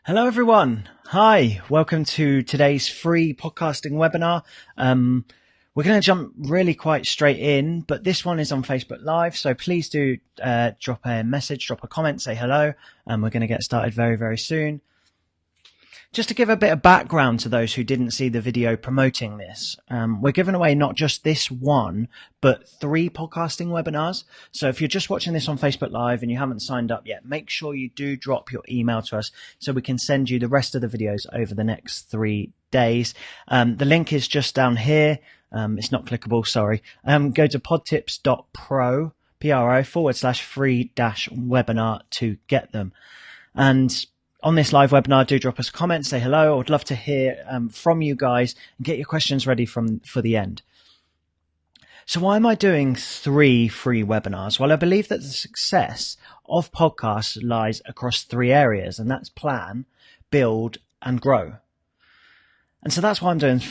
Hello, everyone. Hi, welcome to today's free podcasting webinar. We're going to jump really quite straight in, but this one is on Facebook Live. So please do drop a message, drop a comment, say hello, and we're going to get started very, very soon. Just to give a bit of background to those who didn't see the video promoting this, we're giving away not just this one, but 3 podcasting webinars. So if you're just watching this on Facebook Live and you haven't signed up yet, make sure you do drop your email to us so we can send you the rest of the videos over the next 3 days. The link is just down here. It's not clickable, sorry. Go to podtips.pro, /free-webinar to get them. And on this live webinar, do drop us a comment, say hello. I would love to hear from you guys and get your questions ready for the end. So why am I doing 3 free webinars? Well, I believe that the success of podcasts lies across 3 areas, and that's plan, build, and grow. And so that's why I'm doing.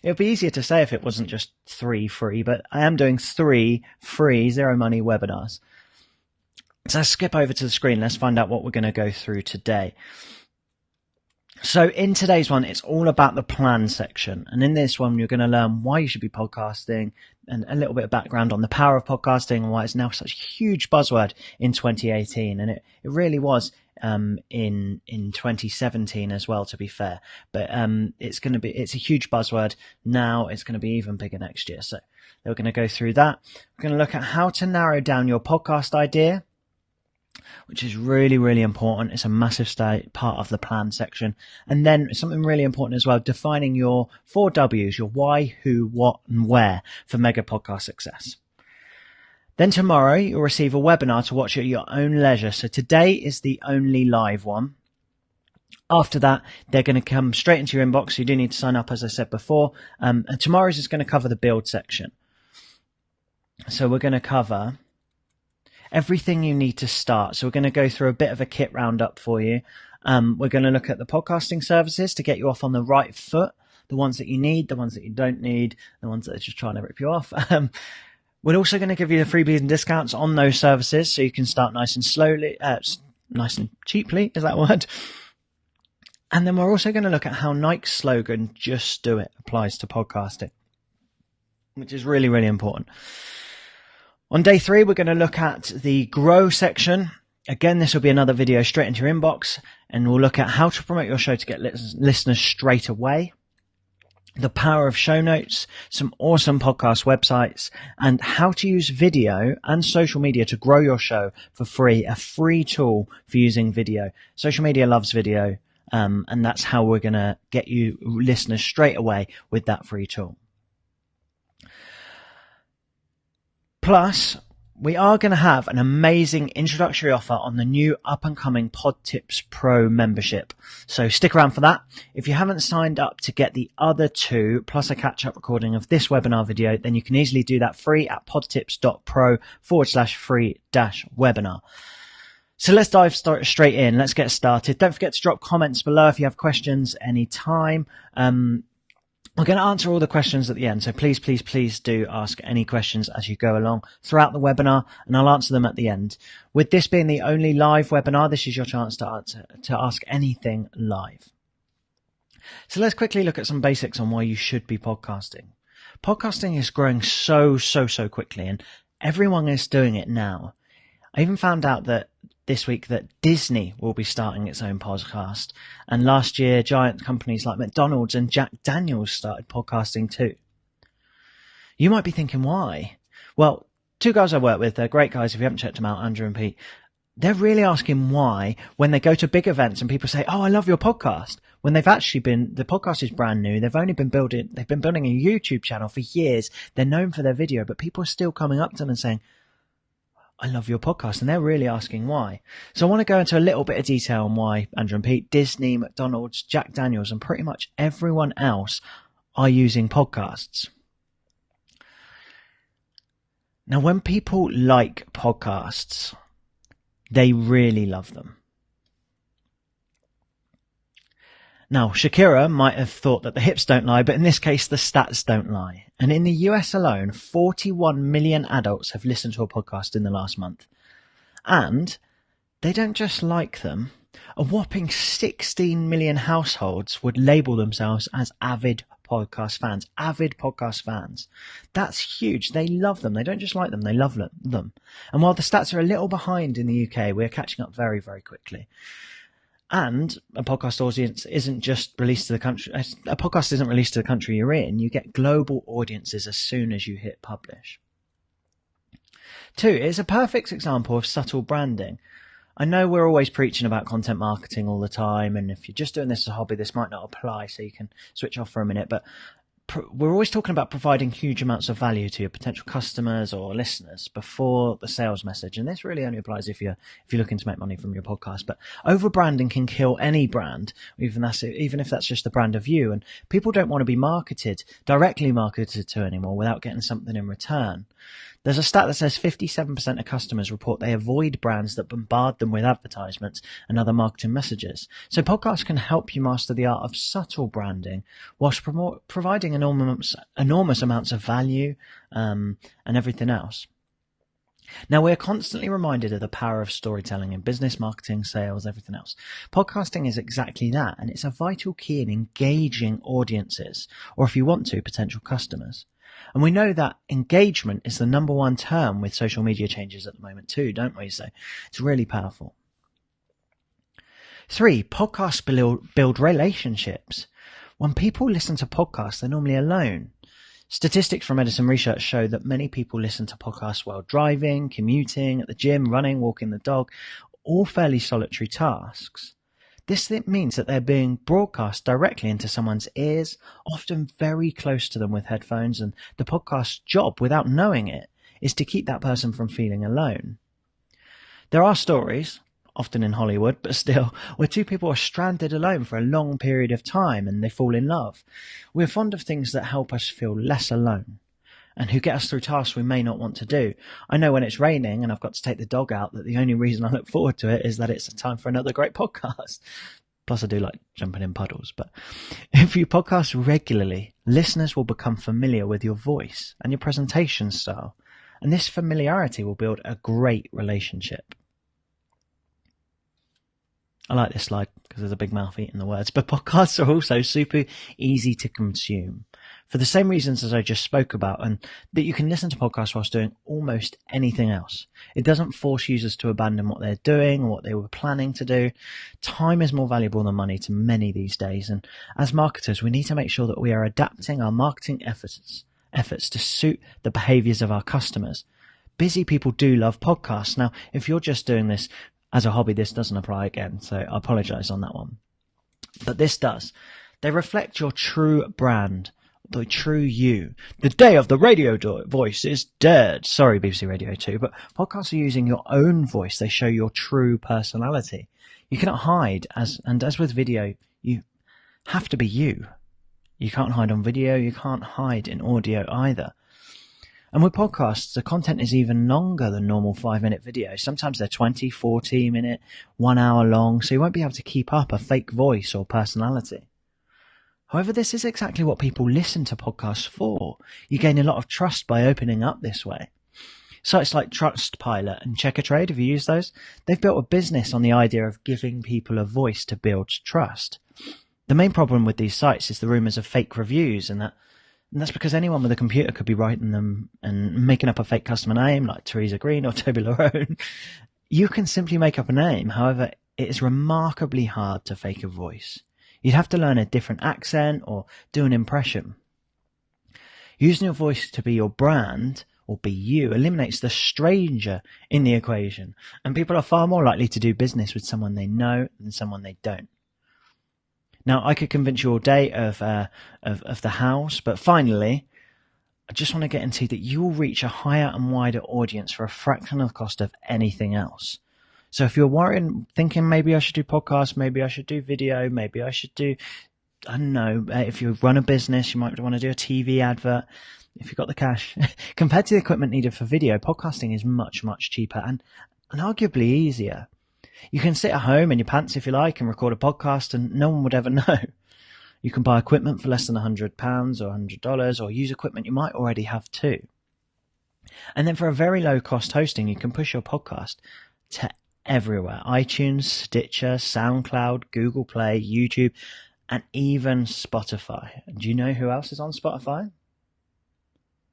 It would be easier to say if it wasn't just 3 free, but I am doing 3 free, zero money webinars. So let's skip over to the screen. Let's find out what we're going to go through today. So in today's one, it's all about the plan section. And in this one, you're going to learn why you should be podcasting and a little bit of background on the power of podcasting and why it's now such a huge buzzword in 2018. And it really was in 2017 as well, to be fair. But it's a huge buzzword now. It's going to be even bigger next year. So we're going to go through that. We're going to look at how to narrow down your podcast idea, which is really, really important. It's a massive part of the plan section. And then something really important as well, defining your 4 W's, your why, who, what, and where for mega podcast success. Then tomorrow, you'll receive a webinar to watch at your own leisure. So today is the only live one. After that, they're going to come straight into your inbox. So you do need to sign up, as I said before. And tomorrow's is going to cover the build section. So we're going to cover everything you need to start. So we're going to go through a bit of a kit roundup for you. We're going to look at the podcasting services to get you off on the right foot, the ones that you need, the ones that you don't need, the ones that are just trying to rip you off. We're also going to give you the freebies and discounts on those services so you can start nice and slowly, nice and cheaply, is that a word? And then we're also going to look at how Nike's slogan, "Just Do It," applies to podcasting, which is really, really important. On day 3, we're going to look at the grow section. Again, this will be another video straight into your inbox, and we'll look at how to promote your show to get listeners straight away, the power of show notes, some awesome podcast websites, and how to use video and social media to grow your show for free, a free tool for using video. Social media loves video, and that's how we're going to get you listeners straight away with that free tool. Plus, we are going to have an amazing introductory offer on the new up-and-coming PodTips Pro membership. So stick around for that. If you haven't signed up to get the other 2, plus a catch-up recording of this webinar video, then you can easily do that free at podtips.pro /free-webinar. So let's dive straight in. Let's get started. Don't forget to drop comments below if you have questions anytime. We're going to answer all the questions at the end, so please, please, please do ask any questions as you go along throughout the webinar, and I'll answer them at the end. With this being the only live webinar, this is your chance to ask anything live. So let's quickly look at some basics on why you should be podcasting. Podcasting is growing so quickly, and everyone is doing it now. I even found out that this week that Disney will be starting its own podcast. And last year, giant companies like McDonald's and Jack Daniels started podcasting too. You might be thinking, why? Well, 2 guys I work with, they're great guys. If you haven't checked them out, Andrew and Pete, they're really asking why when they go to big events and people say, "Oh, I love your podcast," when the podcast is brand new. They've been building a YouTube channel for years. They're known for their video, but people are still coming up to them and saying, "I love your podcast," and they're really asking why. So I want to go into a little bit of detail on why Andrew and Pete, Disney, McDonald's, Jack Daniels, and pretty much everyone else are using podcasts. Now, when people like podcasts, they really love them. Now, Shakira might have thought that the hips don't lie, but in this case, the stats don't lie. And in the US alone, 41 million adults have listened to a podcast in the last month. And they don't just like them, A whopping 16 million households would label themselves as avid podcast fans. Avid podcast fans. That's huge. They love them. They don't just like them, they love them. And while the stats are a little behind in the UK, we're catching up very, very quickly. And a podcast audience isn't just released to the country. A podcast isn't released to the country you're in. You get global audiences as soon as you hit publish. 2, it's a perfect example of subtle branding. I know we're always preaching about content marketing all the time, and if you're just doing this as a hobby, this might not apply, so you can switch off for a minute, but we're always talking about providing huge amounts of value to your potential customers or listeners before the sales message. And this really only applies if you're looking to make money from your podcast. But over branding can kill any brand, even if that's just the brand of you. And people don't want to be directly marketed to anymore without getting something in return. There's a stat that says 57% of customers report they avoid brands that bombard them with advertisements and other marketing messages. So podcasts can help you master the art of subtle branding whilst providing enormous amounts of value and everything else. Now, we're constantly reminded of the power of storytelling in business, marketing, sales, everything else. Podcasting is exactly that, and it's a vital key in engaging audiences, or if you want to, potential customers. And we know that engagement is the number one term with social media changes at the moment too, don't we? So it's really powerful. 3, podcasts build relationships. When people listen to podcasts, they're normally alone. Statistics from Edison Research show that many people listen to podcasts while driving, commuting, at the gym, running, walking the dog, all fairly solitary tasks. This means that they're being broadcast directly into someone's ears, often very close to them with headphones, and the podcast's job, without knowing it, is to keep that person from feeling alone. There are stories, often in Hollywood, but still, where two people are stranded alone for a long period of time and they fall in love. We're fond of things that help us feel less alone and who get us through tasks we may not want to do. I know when it's raining and I've got to take the dog out that the only reason I look forward to it is that it's a time for another great podcast. Plus I do like jumping in puddles. But if you podcast regularly, listeners will become familiar with your voice and your presentation style. And this familiarity will build a great relationship. I like this slide because there's a big mouth eating the words, but podcasts are also super easy to consume for the same reasons as I just spoke about, and that you can listen to podcasts whilst doing almost anything else. It doesn't force users to abandon what they're doing or what they were planning to do. Time is more valuable than money to many these days, and as marketers, we need to make sure that we are adapting our marketing efforts to suit the behaviors of our customers. Busy people do love podcasts. Now, if you're just doing this as a hobby, this doesn't apply again, so I apologize on that one. But this does. They reflect your true brand, the true you. The day of the radio voice is dead. Sorry, BBC Radio 2, but podcasts are using your own voice. They show your true personality. You cannot hide, as with video, you have to be you. You can't hide on video, you can't hide in audio either. And with podcasts, the content is even longer than normal 5-minute videos. Sometimes they're 20, 40 minute, 1 hour long, so you won't be able to keep up a fake voice or personality. However, this is exactly what people listen to podcasts for. You gain a lot of trust by opening up this way. Sites like Trustpilot and Checkatrade, have you used those? They've built a business on the idea of giving people a voice to build trust. The main problem with these sites is the rumours of fake reviews, and that's because anyone with a computer could be writing them and making up a fake customer name like Teresa Green or Toby Larone. You can simply make up a name. However, it is remarkably hard to fake a voice. You'd have to learn a different accent or do an impression. Using your voice to be your brand or be you eliminates the stranger in the equation, and people are far more likely to do business with someone they know than someone they don't. Now, I could convince you all day of the house, but finally, I just want to get into that you will reach a higher and wider audience for a fraction of the cost of anything else. So if you're worrying, thinking maybe I should do podcasts, maybe I should do video, maybe I should do, I don't know, if you run a business, you might want to do a TV advert, if you've got the cash. Compared to the equipment needed for video, podcasting is much, much cheaper and arguably easier. You can sit at home in your pants if you like and record a podcast and no one would ever know. You can buy equipment for less than £100 or $100 or use equipment you might already have too. And then for a very low cost hosting, you can push your podcast to everywhere. iTunes, Stitcher, SoundCloud, Google Play, YouTube, and even Spotify. And do you know who else is on Spotify?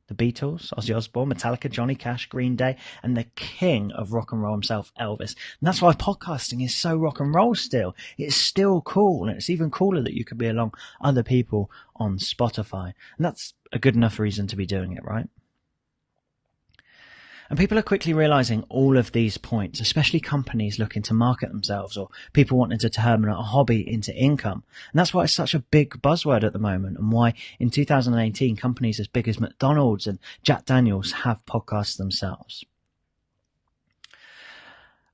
The Beatles, Ozzy Osbourne, Metallica, Johnny Cash, Green Day, and the king of rock and roll himself, Elvis. And that's why podcasting is so rock and roll still. It's still cool, and it's even cooler that you could be along other people on Spotify. And that's a good enough reason to be doing it, right? And people are quickly realizing all of these points, especially companies looking to market themselves or people wanting to turn a hobby into income. And that's why it's such a big buzzword at the moment, and why in 2018 companies as big as McDonald's and Jack Daniels have podcasts themselves.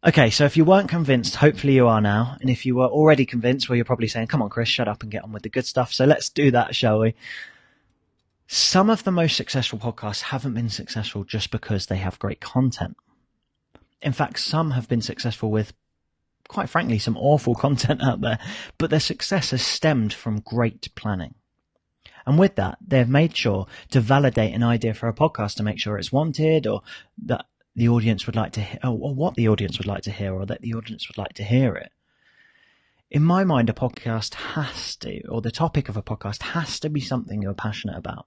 Okay, so if you weren't convinced, hopefully you are now. And if you were already convinced, well, you're probably saying, come on, Chris, shut up and get on with the good stuff. So let's do that, shall we? Some of the most successful podcasts haven't been successful just because they have great content. In fact, some have been successful with, quite frankly, some awful content out there, but their success has stemmed from great planning. And with that, they've made sure to validate an idea for a podcast to make sure it's wanted, or that the audience would like to hear, or what the audience would like to hear, or that the audience would like to hear it. In my mind, a podcast has to, or the topic of a podcast has to be something you're passionate about.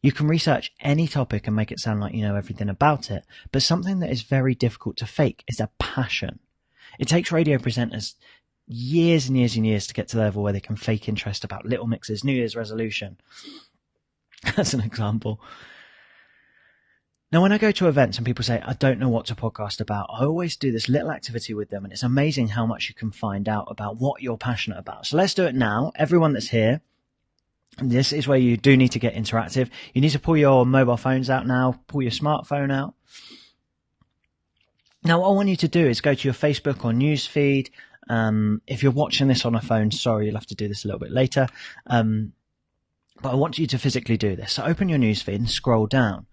You can research any topic and make it sound like you know everything about it, but something that is very difficult to fake is a passion. It takes radio presenters years and years and years to get to the level where they can fake interest about Little Mix's New Year's resolution. That's an example. Now, when I go to events and people say, I don't know what to podcast about, I always do this little activity with them, and it's amazing how much you can find out about what you're passionate about. So let's do it now. Everyone that's here, this is where you do need to get interactive. You need to pull your mobile phones out now, pull your smartphone out. Now, what I want you to do is go to your Facebook or news feed. If you're watching this on a phone, sorry, you'll have to do this a little bit later. But I want you to physically do this. So open your news feed and scroll down.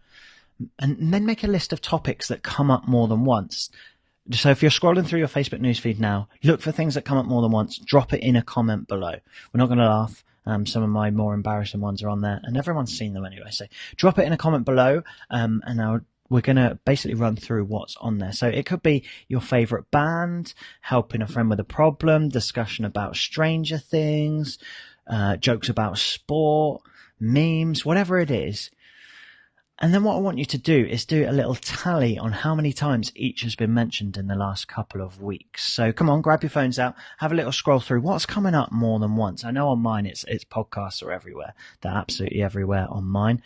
And then make a list of topics that come up more than once. So if you're scrolling through your Facebook newsfeed now, look for things that come up more than once, drop it in a comment below. We're not going to laugh. Some of my more embarrassing ones are on there, and everyone's seen them anyway. So drop it in a comment below, and we're going to basically run through what's on there. So it could be your favorite band, helping a friend with a problem, discussion about Stranger Things, jokes about sport, memes, whatever it is. And then what I want you to do is do a little tally on how many times each has been mentioned in the last couple of weeks. So come on, grab your phones out, have a little scroll through what's coming up more than once. I know on mine it's podcasts are everywhere. They're absolutely everywhere on mine.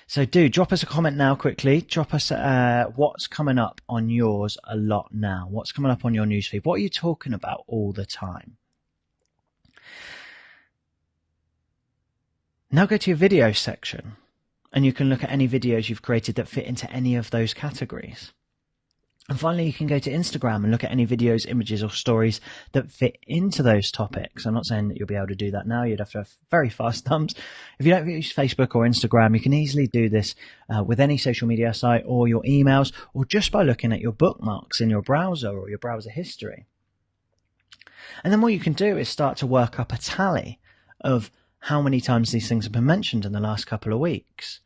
So do drop us a comment now quickly. Drop us what's coming up on yours a lot now. What's coming up on your newsfeed? What are you talking about all the time? Now go to your video section. And you can look at any videos you've created that fit into any of those categories. And finally, you can go to Instagram and look at any videos, images, or stories that fit into those topics. I'm not saying that you'll be able to do that now. You'd have to have very fast thumbs. If you don't use Facebook or Instagram, you can easily do this with any social media site or your emails, or just by looking at your bookmarks in your browser or your browser history. And then what you can do is start to work up a tally of how many times these things have been mentioned in the last couple of weeks.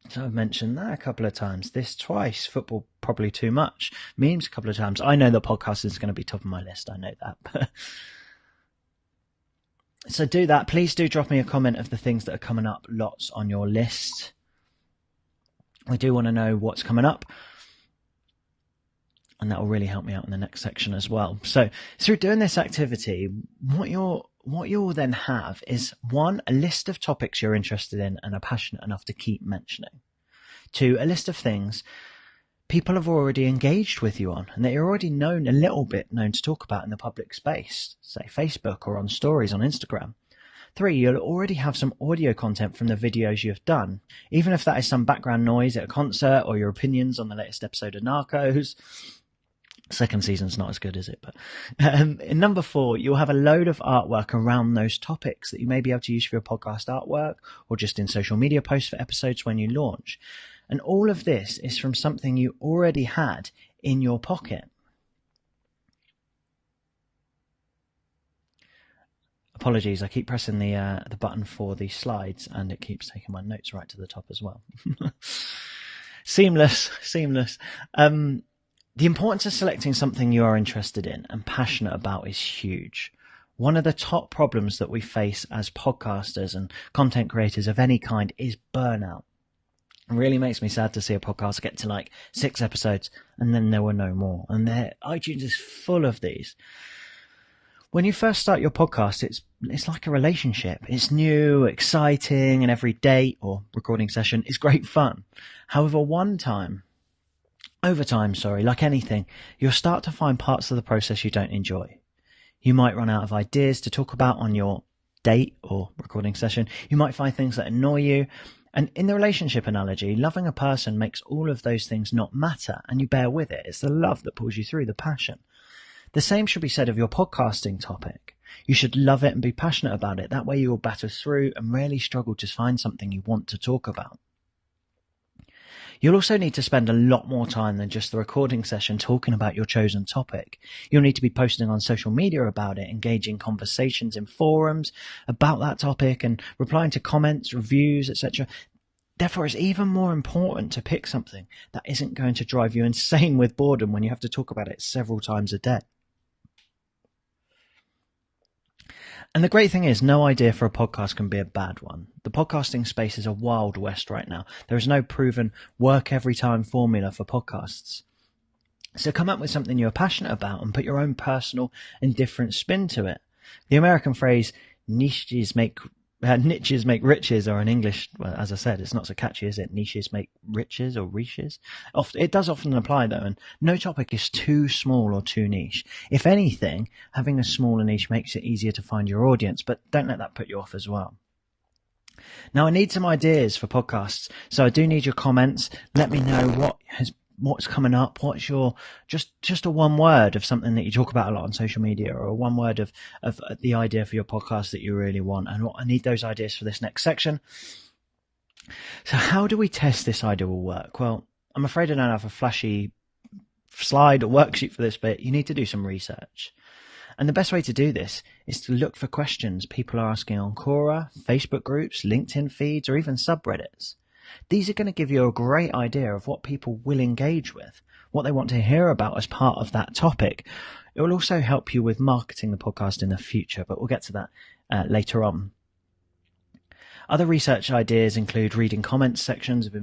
So I've mentioned that a couple of times, this twice, football probably too much, memes a couple of times. I know that podcasting is going to be top of my list. I know that. So do that. Please do drop me a comment of the things that are coming up lots on your list. I do want to know what's coming up. And that will really help me out in the next section as well. So through doing this activity, what you'll then have is 1, a list of topics you're interested in and are passionate enough to keep mentioning. 2, a list of things people have already engaged with you on and that you're already known to talk about in the public space, say Facebook or on stories on Instagram. 3, you'll already have some audio content from the videos you've done, even if that is some background noise at a concert or your opinions on the latest episode of Narcos. Second season's not as good, is it? But in number 4, you'll have a load of artwork around those topics that you may be able to use for your podcast artwork or just in social media posts for episodes when you launch. And all of this is from something you already had in your pocket. Apologies, I keep pressing the button for the slides and it keeps taking my notes right to the top as well. Seamless. The importance of selecting something you are interested in and passionate about is huge. One of the top problems that we face as podcasters and content creators of any kind is burnout. It really makes me sad to see a podcast get to like 6 episodes and then there were no more. And iTunes is full of these. When you first start your podcast, it's like a relationship. It's new, exciting, and every date or recording session is great fun. However, over time, like anything, you'll start to find parts of the process you don't enjoy. You might run out of ideas to talk about on your date or recording session. You might find things that annoy you. And in the relationship analogy, loving a person makes all of those things not matter, and you bear with it. It's the love that pulls you through, the passion. The same should be said of your podcasting topic. You should love it and be passionate about it. That way you will battle through and rarely struggle to find something you want to talk about. You'll also need to spend a lot more time than just the recording session talking about your chosen topic. You'll need to be posting on social media about it, engaging conversations in forums about that topic, and replying to comments, reviews, etc. Therefore, it's even more important to pick something that isn't going to drive you insane with boredom when you have to talk about it several times a day. And the great thing is, no idea for a podcast can be a bad one. The podcasting space is a wild west right now. There is no proven work every time formula for podcasts. So come up with something you're passionate about and put your own personal and different spin to it. The American phrase, niches make riches, or in English, well, as I said, it's not so catchy, is it? Niches make riches or riches. It does often apply though, and no topic is too small or too niche. If anything, having a smaller niche makes it easier to find your audience, but don't let that put you off as well. Now, I need some ideas for podcasts, so I do need your comments. Let me know what's coming up. What's your just a one word of something that you talk about a lot on social media, or a one word of the idea for your podcast that you really want. And I need those ideas for this next section. So how do we test this idea will work? Well, I'm afraid I don't have a flashy slide or worksheet for this, but you need to do some research. And the best way to do this is to look for questions people are asking on Quora, Facebook groups, LinkedIn feeds, or even subreddits. These are going to give you a great idea of what people will engage with, what they want to hear about as part of that topic. It will also help you with marketing the podcast in the future, but we'll get to that later on. Other research ideas include reading comments sections of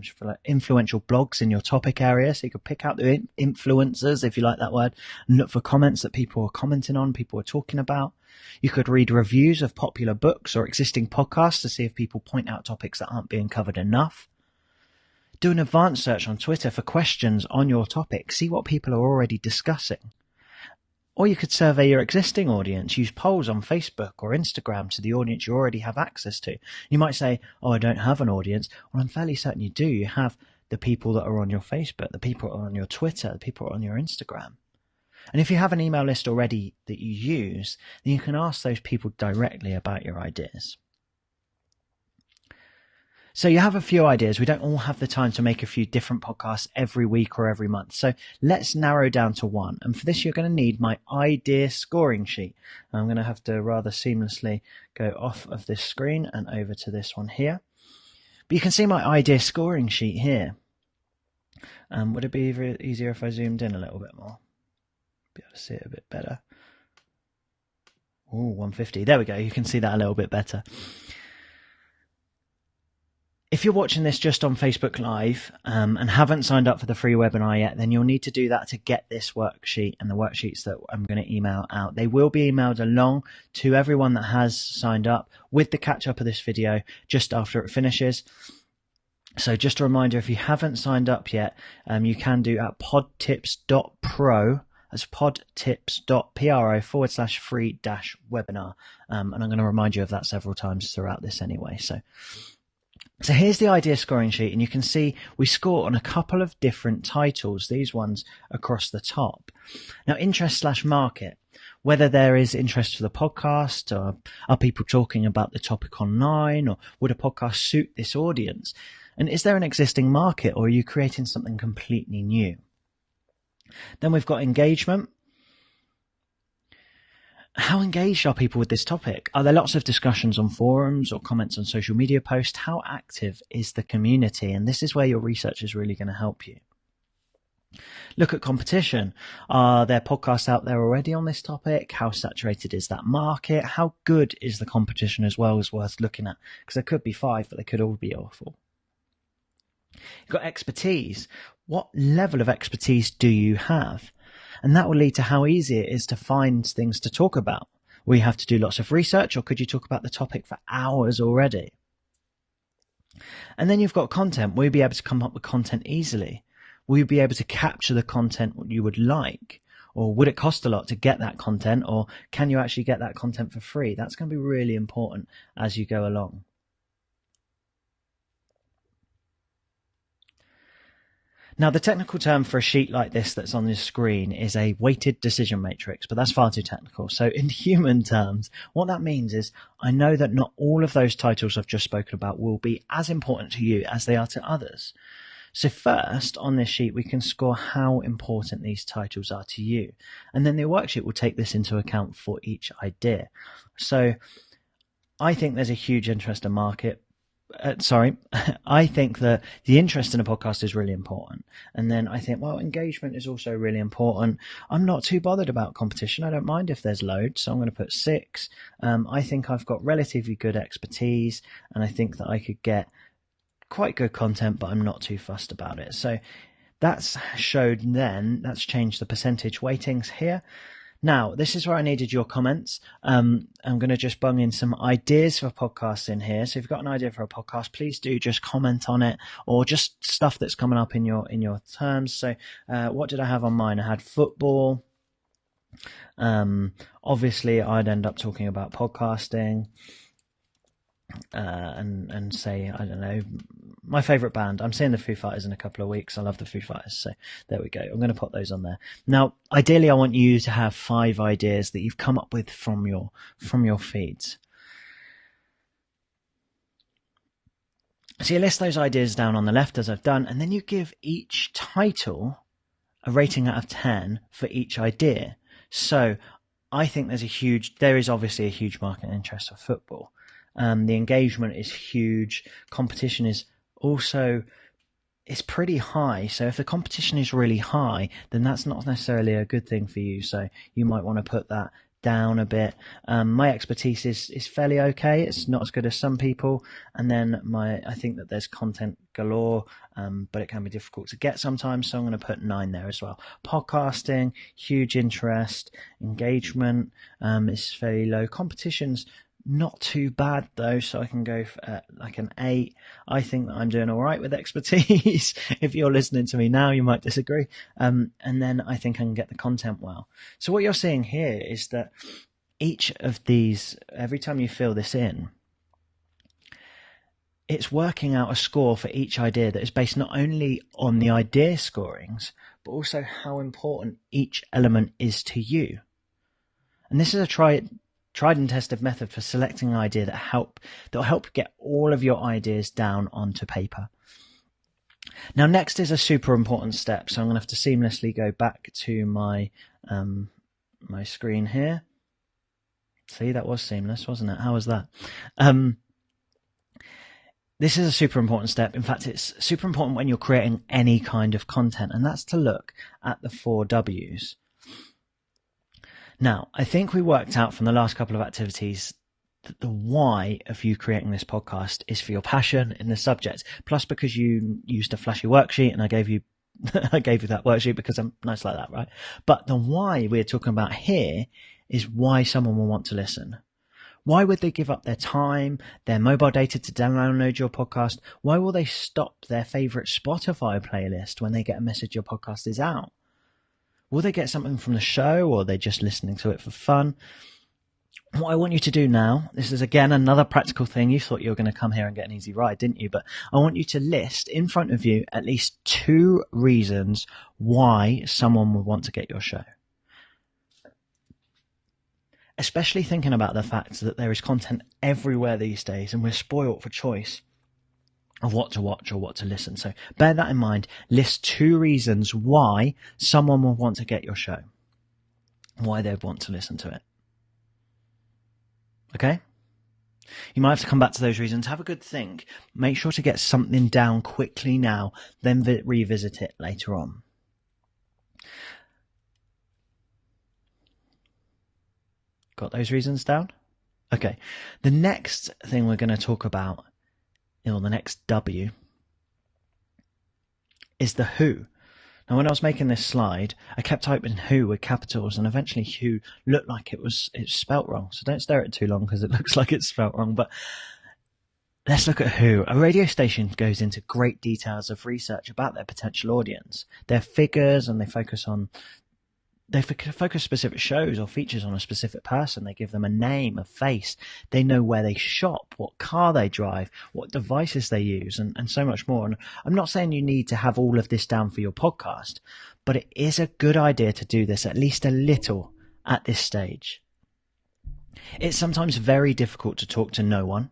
influential blogs in your topic area. So you could pick out the influencers, if you like that word, and look for comments that people are commenting on, people are talking about. You could read reviews of popular books or existing podcasts to see if people point out topics that aren't being covered enough. Do an advanced search on Twitter for questions on your topic. See what people are already discussing. Or you could survey your existing audience. Use polls on Facebook or Instagram to the audience you already have access to. You might say, I don't have an audience. Well, I'm fairly certain you do. You have the people that are on your Facebook, the people that are on your Twitter, the people that are on your Instagram. And if you have an email list already that you use, then you can ask those people directly about your ideas. So you have a few ideas. We don't all have the time to make a few different podcasts every week or every month. So let's narrow down to one. And for this, you're going to need my idea scoring sheet. I'm going to have to rather seamlessly go off of this screen and over to this one here. But you can see my idea scoring sheet here. Would it be easier if I zoomed in a little bit more? Be able to see it a bit better. Oh, 150. There we go. You can see that a little bit better. If you're watching this just on Facebook Live and haven't signed up for the free webinar yet, then you'll need to do that to get this worksheet and the worksheets that I'm going to email out. They will be emailed along to everyone that has signed up with the catch-up of this video just after it finishes. So just a reminder, if you haven't signed up yet, you can do at podtips.pro. That's podtips.pro/free-webinar. And I'm going to remind you of that several times throughout this anyway. So here's the idea scoring sheet, and you can see we score on a couple of different titles, these ones across the top. Now, interest/market, whether there is interest for the podcast, or are people talking about the topic online, or would a podcast suit this audience? And is there an existing market, or are you creating something completely new? Then we've got engagement. How engaged are people with this topic? Are there lots of discussions on forums or comments on social media posts? How active is the community? And this is where your research is really going to help you. Look at competition. Are there podcasts out there already on this topic? How saturated is that market? How good is the competition as well is worth looking at? Because there could be 5, but they could all be awful. You've got expertise. What level of expertise do you have? And that will lead to how easy it is to find things to talk about. Will you have to do lots of research, or could you talk about the topic for hours already? And then you've got content. Will you be able to come up with content easily? Will you be able to capture the content you would like? Or would it cost a lot to get that content? Or can you actually get that content for free? That's going to be really important as you go along. Now, the technical term for a sheet like this that's on the screen is a weighted decision matrix, but that's far too technical. So in human terms, what that means is I know that not all of those titles I've just spoken about will be as important to you as they are to others. So first, on this sheet, we can score how important these titles are to you. And then the worksheet will take this into account for each idea. So I think there's a huge interest in market. I think that the interest in a podcast is really important. And then I think, well, engagement is also really important. I'm not too bothered about competition. I don't mind if there's loads. So I'm going to put 6. I think I've got relatively good expertise, and I think that I could get quite good content, but I'm not too fussed about it. So that's showed then, that's changed the percentage weightings here. Now, this is where I needed your comments. I'm going to just bung in some ideas for podcasts in here. So if you've got an idea for a podcast, please do just comment on it, or just stuff that's coming up in your terms. So what did I have on mine? I had football. Obviously, I'd end up talking about podcasting. And say, I don't know, my favourite band. I'm seeing the Foo Fighters in a couple of weeks. I love the Foo Fighters. So there we go. I'm going to put those on there. Now, ideally, I want you to have 5 ideas that you've come up with from your feeds. So you list those ideas down on the left as I've done, and then you give each title a rating out of 10 for each idea. So I think there is obviously a huge market interest for football. The engagement is huge. Competition is also, it's pretty high. So if the competition is really high, then that's not necessarily a good thing for you. So you might want to put that down a bit. My expertise is fairly okay. It's not as good as some people. And then I think that there's content galore, but it can be difficult to get sometimes. So I'm going to put 9 there as well. Podcasting, huge interest. Engagement is fairly low. Competition's not too bad though, so I can go for like an 8. I think that I'm doing all right with expertise. If you're listening to me now, you might disagree. And then I think I can get the content well. So what you're seeing here is that each of these, every time you fill this in, it's working out a score for each idea that is based not only on the idea scorings, but also how important each element is to you. And this is a tried and tested method for selecting an idea that'll help get all of your ideas down onto paper. Now, next is a super important step. So I'm going to have to seamlessly go back to my screen here. See, that was seamless, wasn't it? How was that? This is a super important step. In fact, it's super important when you're creating any kind of content, and that's to look at the 4 W's. Now, I think we worked out from the last couple of activities that the why of you creating this podcast is for your passion in the subject, plus because you used a flashy worksheet and I gave you that worksheet because I'm nice like that, right? But the why we're talking about here is why someone will want to listen. Why would they give up their time, their mobile data to download your podcast? Why will they stop their favorite Spotify playlist when they get a message your podcast is out? Will they get something from the show, or are they just listening to it for fun? What I want you to do now, this is again another practical thing. You thought you were going to come here and get an easy ride, didn't you? But I want you to list in front of you at least 2 reasons why someone would want to get your show. Especially thinking about the fact that there is content everywhere these days and we're spoiled for choice of what to watch or what to listen. So bear that in mind. List 2 reasons why someone will want to get your show, why they'd want to listen to it. Okay? You might have to come back to those reasons. Have a good think. Make sure to get something down quickly now, then revisit it later on. Got those reasons down? Okay. The next thing we're going to talk about, or the next W, is the who. Now, when I was making this slide, I kept typing who with capitals, and eventually who looked like it's spelt wrong. So don't stare at it too long because it looks like it's spelt wrong. But let's look at who. A radio station goes into great details of research about their potential audience, their figures, and they focus specific shows or features on a specific person. They give them a name, a face. They know where they shop, what car they drive, what devices they use, and so much more. And I'm not saying you need to have all of this down for your podcast, but it is a good idea to do this at least a little at this stage. It's sometimes very difficult to talk to no one,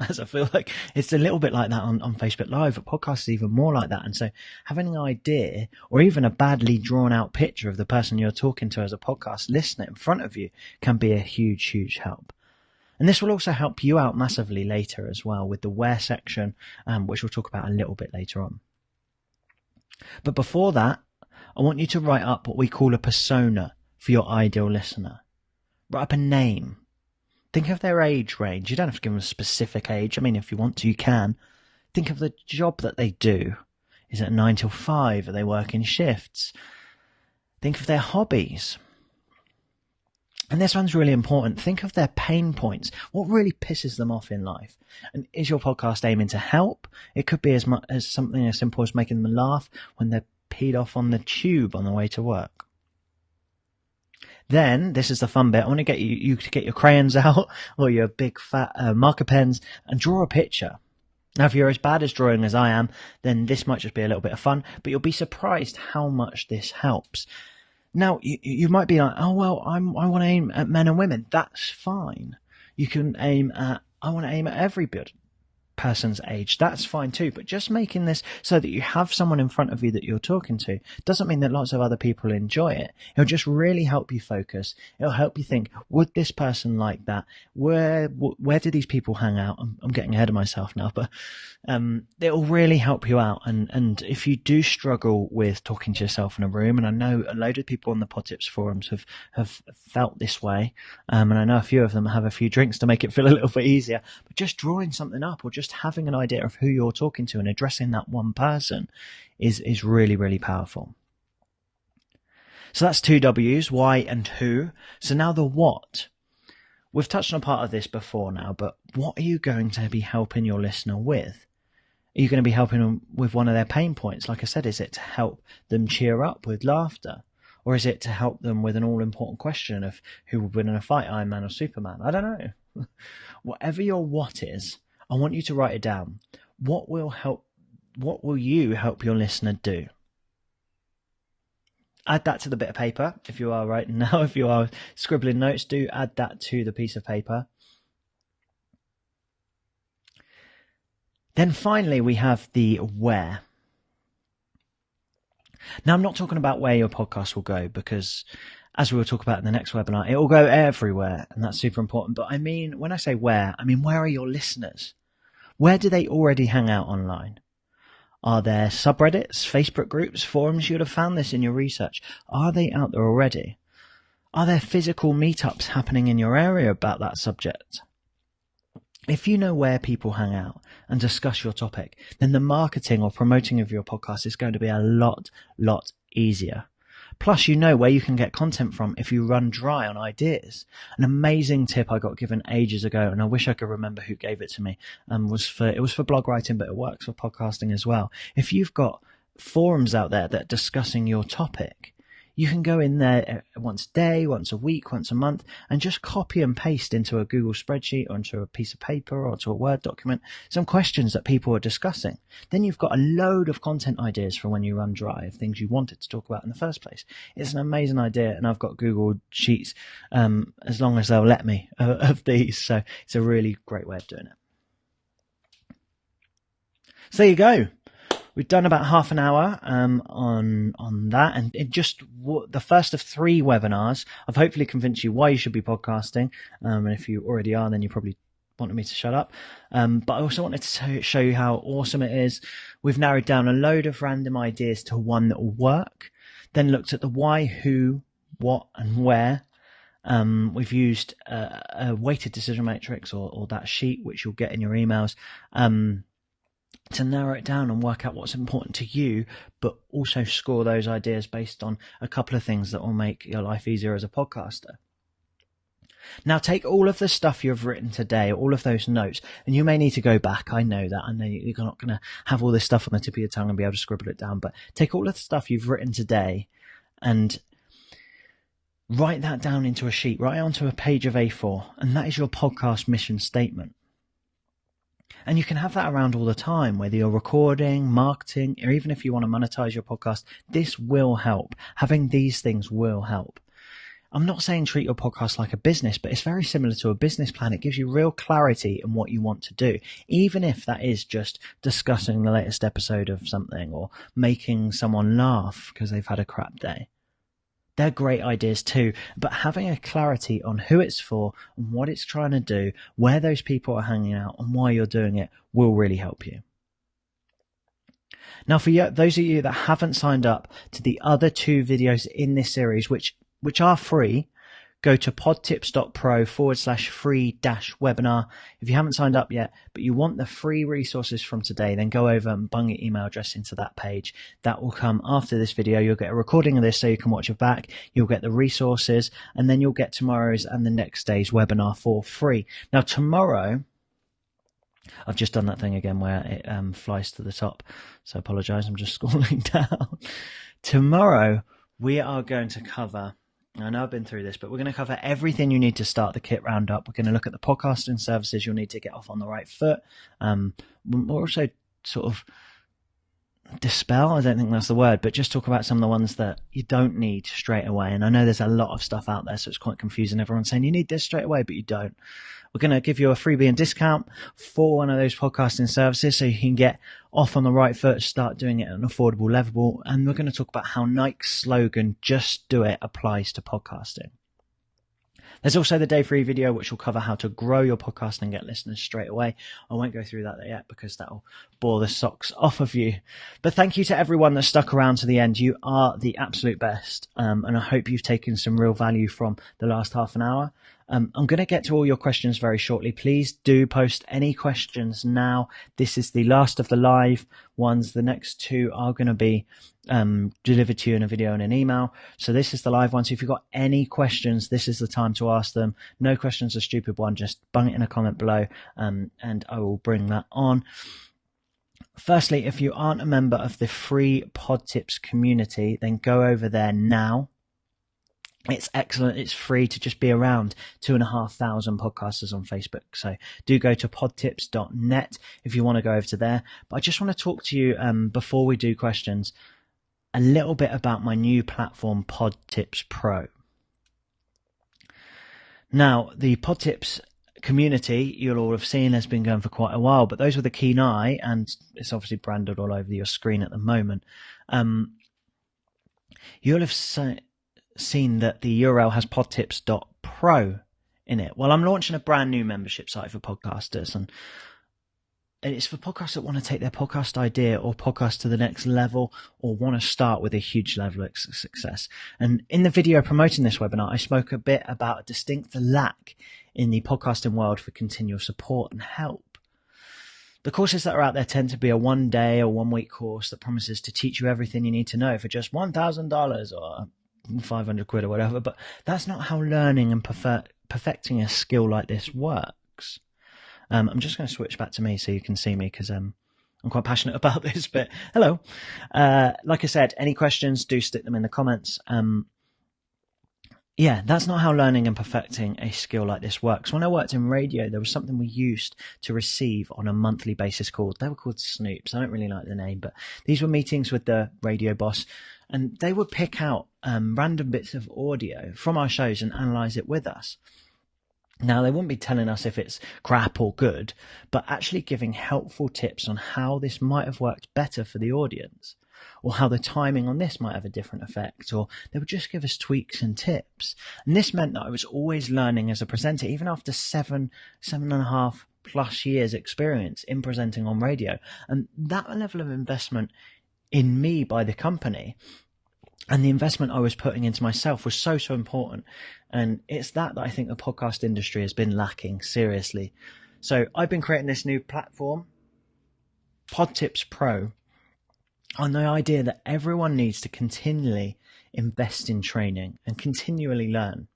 as I feel like it's a little bit like that on Facebook Live, but podcasts is even more like that. And so having an idea or even a badly drawn out picture of the person you're talking to as a podcast listener in front of you can be a huge, huge help. And this will also help you out massively later as well with the where section, which we'll talk about a little bit later on. But before that, I want you to write up what we call a persona for your ideal listener. Write up a name. Think of their age range. You don't have to give them a specific age. I mean, if you want to, you can. Think of the job that they do. Is it 9 till 5? Are they working shifts? Think of their hobbies. And this one's really important. Think of their pain points. What really pisses them off in life? And is your podcast aiming to help? It could be as much as something as simple as making them laugh when they're peed off on the tube on the way to work. Then, this is the fun bit, I want to get you to get your crayons out or your big fat marker pens and draw a picture. Now, if you're as bad at drawing as I am, then this might just be a little bit of fun, but you'll be surprised how much this helps. Now, you might be like, oh, well, I want to aim at men and women. That's fine. You can I want to aim at every person's age. That's fine too. But just making this so that you have someone in front of you that you're talking to doesn't mean that lots of other people enjoy it. It'll just really help you focus. It'll help you think, would this person like that? Where do these people hang out? I'm getting ahead of myself now, but it'll really help you out. And if you do struggle with talking to yourself in a room, and I know a load of people on the PodTips forums have felt this way, and I know a few of them have a few drinks to make it feel a little bit easier, but just drawing something up or just having an idea of who you're talking to and addressing that one person is really, really powerful. So that's two W's, why and who. So now the what. We've touched on part of this before now, but what are you going to be helping your listener with? Are you going to be helping them with one of their pain points? Like I said, is it to help them cheer up with laughter? Or is it to help them with an all-important question of who would win in a fight, Iron Man or Superman? I don't know. Whatever your what is, I want you to write it down. What will you help your listener do? Add that to the bit of paper if you are writing now. If you are scribbling notes, do add that to the piece of paper. Then finally, we have the where. Now, I'm not talking about where your podcast will go because, as we will talk about in the next webinar, it will go everywhere, and that's super important. But I mean, when I say where, I mean, where are your listeners? Where do they already hang out online? Are there subreddits, Facebook groups, forums? You would have found this in your research. Are they out there already? Are there physical meetups happening in your area about that subject? If you know where people hang out and discuss your topic, then the marketing or promoting of your podcast is going to be a lot easier. Plus, you know where you can get content from if you run dry on ideas. An amazing tip I got given ages ago, and I wish I could remember who gave it to me, it was for blog writing, but it works for podcasting as well. If you've got forums out there that are discussing your topic, you can go in there once a day, once a week, once a month, and just copy and paste into a Google spreadsheet or into a piece of paper or to a Word document some questions that people are discussing. Then you've got a load of content ideas for when you run dry of things you wanted to talk about in the first place. It's an amazing idea, and I've got Google Sheets as long as they'll let me of these. So it's a really great way of doing it. So there you go. We've done about half an hour on that, and it just the first of 3 webinars. I've hopefully convinced you why you should be podcasting, and if you already are, then you probably wanted me to shut up. But I also wanted to show you how awesome it is. We've narrowed down a load of random ideas to one that will work. Then looked at the why, who, what, and where. We've used a weighted decision matrix or that sheet, which you'll get in your emails, to narrow it down and work out what's important to you, but also score those ideas based on a couple of things that will make your life easier as a podcaster. Now take all of the stuff you've written today, all of those notes, and you may need to go back. I know that. I know you're not going to have all this stuff on the tip of your tongue and be able to scribble it down, but take all of the stuff you've written today and write that down into a sheet, write it onto a page of A4, and that is your podcast mission statement. And you can have that around all the time, whether you're recording, marketing, or even if you want to monetize your podcast. This will help. Having these things will help. I'm not saying treat your podcast like a business, but it's very similar to a business plan. It gives you real clarity in what you want to do, even if that is just discussing the latest episode of something or making someone laugh because they've had a crap day. They're great ideas too, but having a clarity on who it's for and what it's trying to do, where those people are hanging out and why you're doing it will really help you. Now, for you, those of you that haven't signed up to the other 2 videos in this series, which are free, go to podtips.pro/free-webinar. If you haven't signed up yet, but you want the free resources from today, then go over and bung your email address into that page. That will come after this video. You'll get a recording of this so you can watch it back. You'll get the resources, and then you'll get tomorrow's and the next day's webinar for free. Now, tomorrow, I've just done that thing again where it flies to the top, so I apologize. I'm just scrolling down. Tomorrow, we are going to cover... I know I've been through this, but we're going to cover everything you need to start the kit roundup. We're going to look at the podcasting services you'll need to get off on the right foot. We'll also sort of dispel, I don't think that's the word, but just talk about some of the ones that you don't need straight away. And I know there's a lot of stuff out there, so it's quite confusing. Everyone's saying you need this straight away, but you don't. We're going to give you a freebie and discount for one of those podcasting services so you can get off on the right foot, start doing it at an affordable level. And we're going to talk about how Nike's slogan, "Just Do It," applies to podcasting. There's also the day free video, which will cover how to grow your podcast and get listeners straight away. I won't go through that yet because that'll bore the socks off of you. But thank you to everyone that stuck around to the end. You are the absolute best. And I hope you've taken some real value from the last half an hour. I'm going to get to all your questions very shortly. Please do post any questions now. This is the last of the live ones. The next 2 are going to be delivered to you in a video and an email. So this is the live one. So if you've got any questions, this is the time to ask them. No questions a stupid one. Just bung it in a comment below and I will bring that on. Firstly, if you aren't a member of the free PodTips community, then go over there now. It's excellent. It's free to just be around 2,500 podcasters on Facebook. So do go to podtips.net if you want to go over to there. But I just want to talk to you before we do questions a little bit about my new platform, PodTips Pro. Now, the PodTips community you'll all have seen has been going for quite a while, but those with a keen eye, and it's obviously branded all over your screen at the moment, you'll have seen that the URL has podtips.pro in it. Well, I'm launching a brand new membership site for podcasters, and it's for podcasters that want to take their podcast idea or podcast to the next level or want to start with a huge level of success. And in the video promoting this webinar, I spoke a bit about a distinct lack in the podcasting world for continual support and help. The courses that are out there tend to be a 1-day or 1-week course that promises to teach you everything you need to know for just $1,000 or 500 quid or whatever, but that's not how learning and perfecting a skill like this works. I'm just going to switch back to me so you can see me because I'm quite passionate about this, but hello. Like I said, any questions, do stick them in the comments. Yeah, that's not how learning and perfecting a skill like this works. When I worked in radio, there was something we used to receive on a monthly basis they were called Snoops. I don't really like the name, but these were meetings with the radio boss, and they would pick out random bits of audio from our shows and analyze it with us. Now, they wouldn't be telling us if it's crap or good, but actually giving helpful tips on how this might have worked better for the audience, or how the timing on this might have a different effect, or they would just give us tweaks and tips. And this meant that I was always learning as a presenter, even after 7.5+ years experience in presenting on radio. And that level of investment in me by the company And the investment I was putting into myself was so important. And it's that I think the podcast industry has been lacking seriously. So I've been creating this new platform, PodTips Pro, on the idea that everyone needs to continually invest in training and continually learn.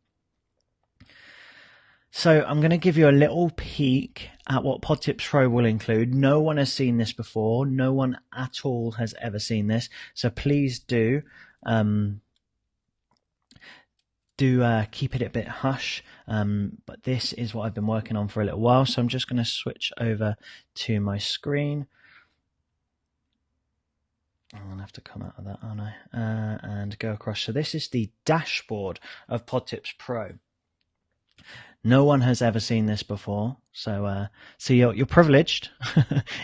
So I'm going to give you a little peek at what PodTips Pro will include. No one has seen this before. No one at all has ever seen this. So please do keep it a bit hush. But this is what I've been working on for a little while. So I'm just going to switch over to my screen. I'm going to have to come out of that, aren't I? And go across. So this is the dashboard of PodTips Pro. No one has ever seen this before, so you're privileged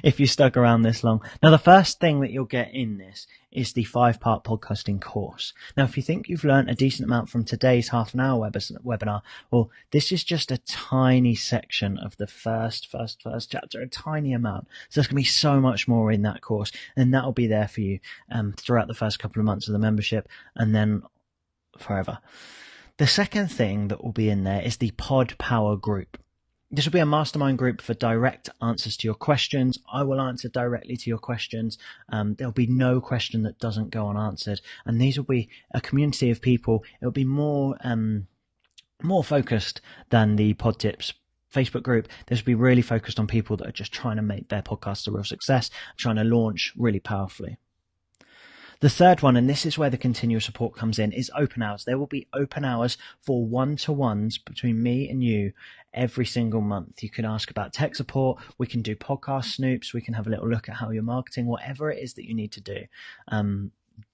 if you stuck around this long. Now, the first thing that you'll get in this is the 5-part podcasting course. Now, if you think you've learned a decent amount from today's half-an-hour webinar, well, this is just a tiny section of the first chapter, a tiny amount. So there's going to be so much more in that course, and that will be there for you throughout the first couple of months of the membership, and then forever. The second thing that will be in there is the Pod Power group. This will be a mastermind group for direct answers to your questions. I will answer directly to your questions. There'll be no question that doesn't go unanswered. And these will be a community of people. It'll be more focused than the PodTips Facebook group. This will be really focused on people that are just trying to make their podcast a real success, trying to launch really powerfully. The third one, and this is where the continuous support comes in, is open hours. There will be open hours for one-to-ones between me and you every single month. You can ask about tech support. We can do podcast snoops. We can have a little look at how you're marketing, whatever it is that you need to do.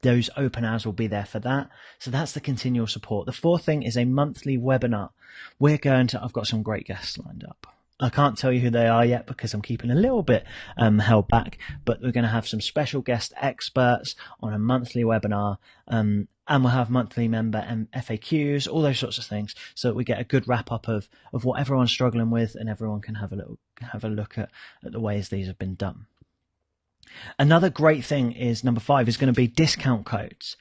Those open hours will be there for that. So that's the continual support. The fourth thing is a monthly webinar. I've got some great guests lined up. I can't tell you who they are yet because I'm keeping a little bit held back, but we're going to have some special guest experts on a monthly webinar, and we'll have monthly member and FAQs, all those sorts of things, so that we get a good wrap up of what everyone's struggling with, and everyone can have a look at the ways these have been done. Another great thing is number 5 is going to be discount codes.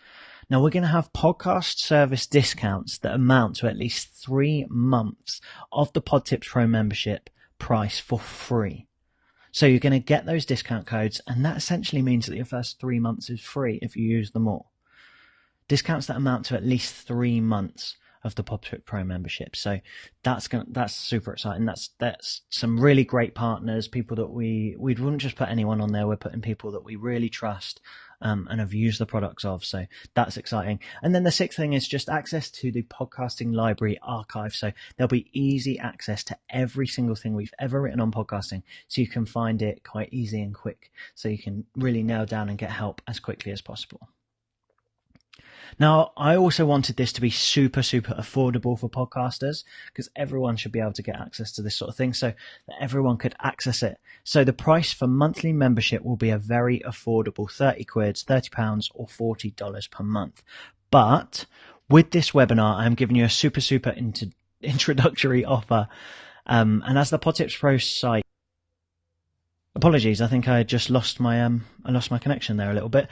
Now, we're going to have podcast service discounts that amount to at least 3 months of the PodTips Pro membership price for free. So you're going to get those discount codes, and that essentially means that your first 3 months is free if you use them all. Discounts that amount to at least 3 months of the PodTips Pro membership. So that's super exciting. That's some really great partners, people that we wouldn't just put anyone on there. We're putting people that we really trust and have used the products of. So that's exciting. And then the 6th thing is just access to the podcasting library archive. So there'll be easy access to every single thing we've ever written on podcasting. So you can find it quite easy and quick. So you can really nail down and get help as quickly as possible. Now, I also wanted this to be super, super affordable for podcasters, because everyone should be able to get access to this sort of thing, so that everyone could access it. So the price for monthly membership will be a very affordable 30 quid, £30 or $40 per month. But with this webinar, I'm giving you a super, super introductory offer. And as the PodTips Pro site, apologies, I think I just lost my connection there a little bit.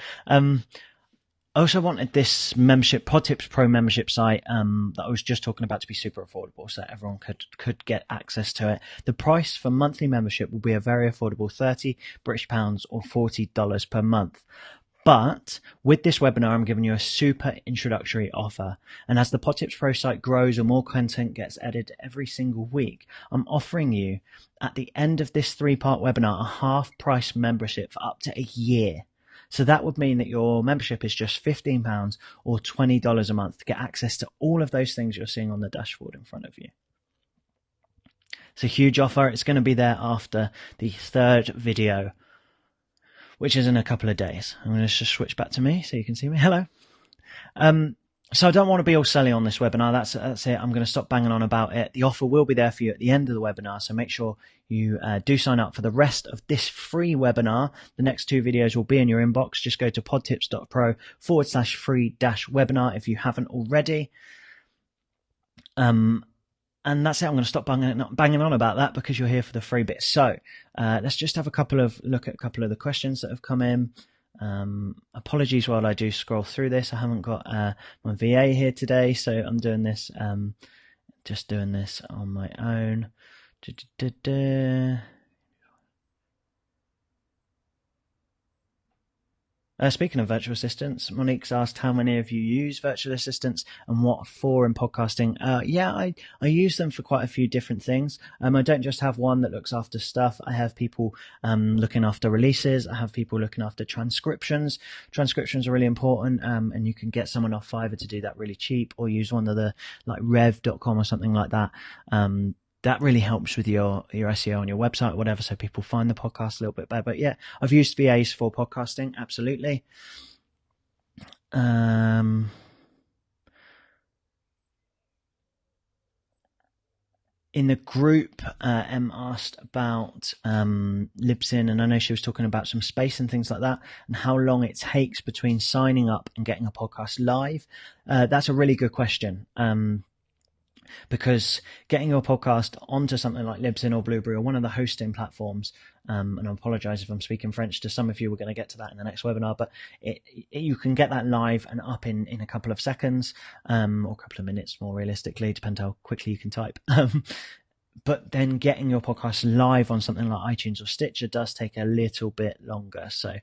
I also wanted this membership, PodTips Pro membership site that I was just talking about, to be super affordable, so that everyone could get access to it. The price for monthly membership will be a very affordable £30 British pounds or $40 per month. But with this webinar, I'm giving you a super introductory offer. And as the PodTips Pro site grows and more content gets added every single week, I'm offering you, at the end of this 3-part webinar, a half-price membership for up to a year. So that would mean that your membership is just £15 or $20 a month to get access to all of those things you're seeing on the dashboard in front of you. It's a huge offer. It's going to be there after the 3rd video, which is in a couple of days. I'm going to just switch back to me so you can see me. Hello. So I don't want to be all silly on this webinar. That's it. I'm going to stop banging on about it. The offer will be there for you at the end of the webinar, so make sure you do sign up for the rest of this free webinar. The next 2 videos will be in your inbox. Just go to podtips.pro/free-webinar if you haven't already. And that's it. I'm going to stop banging on about that because you're here for the free bit. So let's just have look at a couple of the questions that have come in. Apologies while I do scroll through this. I haven't got my VA here today, so I'm doing this, just doing this on my own. Speaking of virtual assistants, Monique's asked how many of you use virtual assistants and what for in podcasting. Yeah, I use them for quite a few different things. I don't just have one that looks after stuff. I have people looking after releases. I have people looking after transcriptions. Transcriptions are really important, and you can get someone off Fiverr to do that really cheap, or use one of the like rev.com or something like that. That really helps with your SEO on your website or whatever, so people find the podcast a little bit better. But yeah, I've used VAs for podcasting, absolutely. In the group, Em asked about Libsyn, and I know she was talking about some space and things like that, and how long it takes between signing up and getting a podcast live. That's a really good question. Because getting your podcast onto something like Libsyn or Blueberry or one of the hosting platforms, and I apologize if I'm speaking French to some of you, we're going to get to that in the next webinar, but you can get that live and up in a couple of seconds, or a couple of minutes more realistically, depends how quickly you can type. But then getting your podcast live on something like iTunes or Stitcher does take a little bit longer. So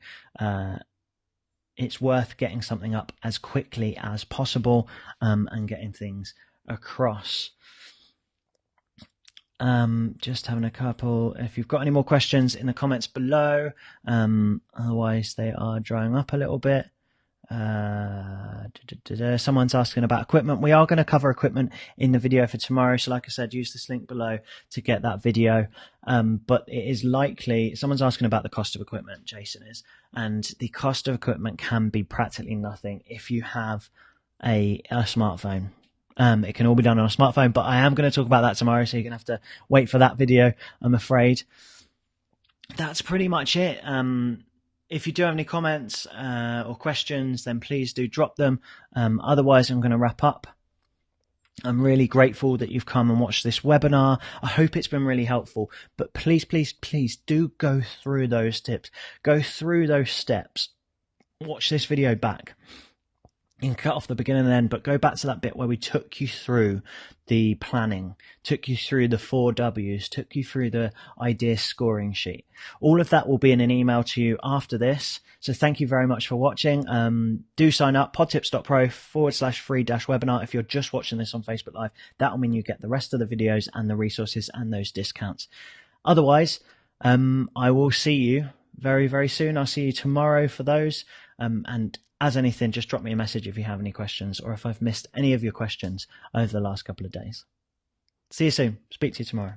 it's worth getting something up as quickly as possible, and getting things across. Just having a couple. If you've got any more questions in the comments below, otherwise they are drying up a little bit. Someone's asking about equipment. We are going to cover equipment in the video for tomorrow, so like I said, use this link below to get that video. But it is likely someone's asking about the cost of equipment. Jason is, and the cost of equipment can be practically nothing if you have a smartphone. It can all be done on a smartphone, but I am going to talk about that tomorrow, so you're going to have to wait for that video, I'm afraid. That's pretty much it. If you do have any comments or questions, then please do drop them. Otherwise, I'm going to wrap up. I'm really grateful that you've come and watched this webinar. I hope it's been really helpful, but please, please, please do go through those tips. Go through those steps. Watch this video back. You can cut off the beginning and end, but go back to that bit where we took you through the planning, took you through the 4 W's, took you through the idea scoring sheet. All of that will be in an email to you after this. So thank you very much for watching. Do sign up, podtips.pro/free-webinar. If you're just watching this on Facebook Live, that will mean you get the rest of the videos and the resources and those discounts. Otherwise, I will see you very, very soon. I'll see you tomorrow for those. And as anything, just drop me a message if you have any questions, or if I've missed any of your questions over the last couple of days. See you soon. Speak to you tomorrow.